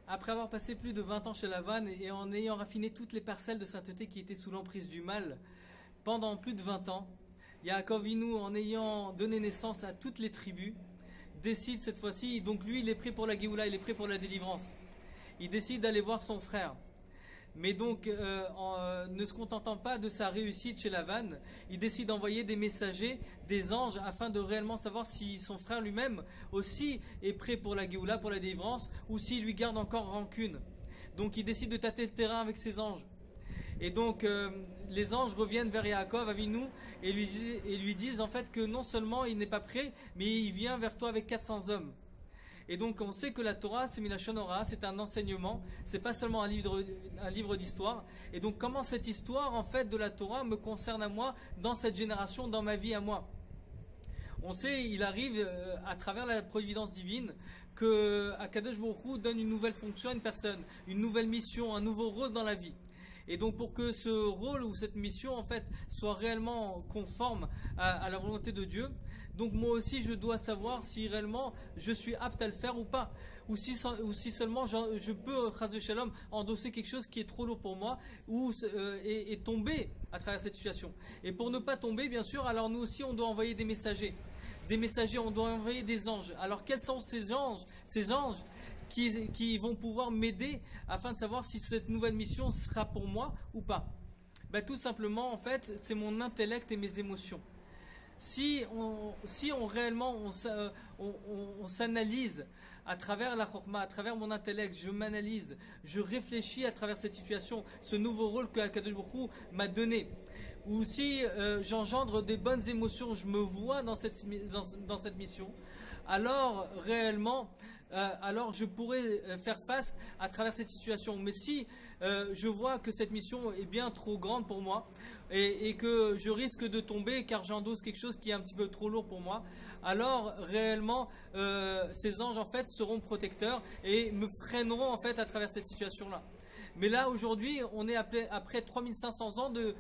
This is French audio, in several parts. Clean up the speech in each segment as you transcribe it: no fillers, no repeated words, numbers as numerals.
Après avoir passé plus de 20 ans chez Lavan et en ayant raffiné toutes les parcelles de sainteté qui étaient sous l'emprise du mal pendant plus de 20 ans, Yaakov Avinu, en ayant donné naissance à toutes les tribus, décide cette fois-ci, donc lui il est prêt pour la Géoula, il est prêt pour la délivrance. Il décide d'aller voir son frère. Mais donc, ne se contentant pas de sa réussite chez Lavan, il décide d'envoyer des messagers, des anges, afin de réellement savoir si son frère lui-même aussi est prêt pour la Géoula, pour la délivrance, ou s'il lui garde encore rancune. Donc il décide de tâter le terrain avec ses anges. Et donc les anges reviennent vers Yaakov Avinu et lui disent en fait que non seulement il n'est pas prêt, mais il vient vers toi avec 400 hommes. Et donc on sait que la Torah, c'est Milachon Hora, c'est un enseignement, c'est pas seulement un livre d'histoire. Et donc comment cette histoire en fait de la Torah me concerne à moi, dans cette génération, dans ma vie à moi. On sait, il arrive à travers la providence divine que Akadosh Baruch Hu donne une nouvelle fonction à une personne, une nouvelle mission, un nouveau rôle dans la vie. Et donc pour que ce rôle ou cette mission en fait soit réellement conforme à la volonté de Dieu, donc moi aussi je dois savoir si réellement je suis apte à le faire ou pas, ou si seulement je peux, Chas Shalom, endosser quelque chose qui est trop lourd pour moi et tomber à travers cette situation. Et pour ne pas tomber, bien sûr, alors nous aussi on doit envoyer des messagers. Des messagers, on doit envoyer des anges. Alors quels sont ces anges qui vont pouvoir m'aider afin de savoir si cette nouvelle mission sera pour moi ou pas? Tout simplement, en fait, c'est mon intellect et mes émotions. Si on réellement on s'analyse à travers la chorma, à travers mon intellect, je m'analyse, je réfléchis à travers cette situation, ce nouveau rôle que Akadosh Baruch Hu m'a donné, ou si j'engendre des bonnes émotions, je me vois dans cette mission, alors réellement, alors je pourrais faire face à travers cette situation. Mais si je vois que cette mission est bien trop grande pour moi et que je risque de tomber car j'endosse quelque chose qui est un petit peu trop lourd pour moi, alors réellement ces anges en fait seront protecteurs et me freineront en fait à travers cette situation-là. Mais là aujourd'hui on est après 3500 ans de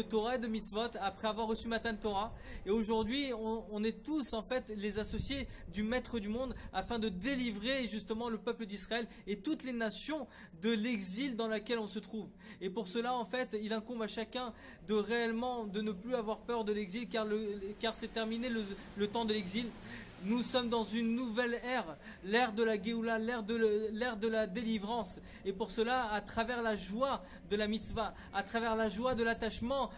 Torah et de mitzvot, après avoir reçu Matan Torah, et aujourd'hui on est tous en fait les associés du maître du monde afin de délivrer justement le peuple d'Israël et toutes les nations de l'exil dans lequel on se trouve. Et pour cela en fait il incombe à chacun de réellement de ne plus avoir peur de l'exil car c'est terminé le temps de l'exil. Nous sommes dans une nouvelle ère, l'ère de la Géoula, l'ère de la délivrance. Et pour cela, à travers la joie de la mitzvah, à travers la joie de l'attachement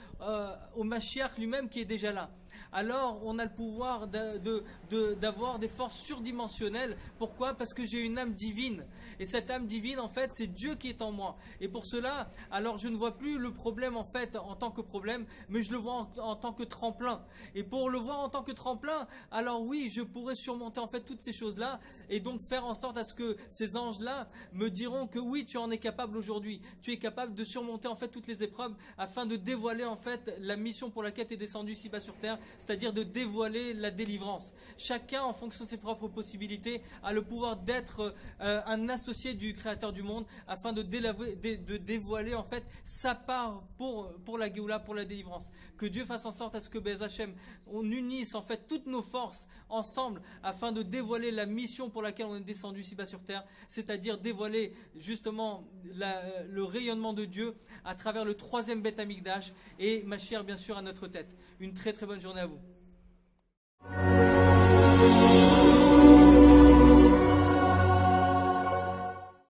au Mashiach lui-même qui est déjà là, alors on a le pouvoir d'avoir des forces surdimensionnelles. Pourquoi? Parce que j'ai une âme divine. Et cette âme divine, en fait, c'est Dieu qui est en moi. Et pour cela, alors je ne vois plus le problème, en fait, en tant que problème, mais je le vois en tant que tremplin. Et pour le voir en tant que tremplin, alors oui, je pourrais surmonter, en fait, toutes ces choses-là, et donc faire en sorte à ce que ces anges-là me diront que oui, tu en es capable aujourd'hui. Tu es capable de surmonter, en fait, toutes les épreuves, afin de dévoiler, en fait, la mission pour laquelle tu es descendu ici-bas sur terre, c'est-à-dire de dévoiler la délivrance. Chacun, en fonction de ses propres possibilités, a le pouvoir d'être un associé du Créateur du monde, afin de dévoiler en fait sa part pour la Géoula, pour la délivrance. Que Dieu fasse en sorte à ce que Be'ez Hashem, on unisse en fait toutes nos forces ensemble, afin de dévoiler la mission pour laquelle on est descendu ici-bas sur terre, c'est-à-dire dévoiler justement le rayonnement de Dieu à travers le 3e Beth Amikdash et Mashiach bien sûr à notre tête. Une très très bonne journée à vous.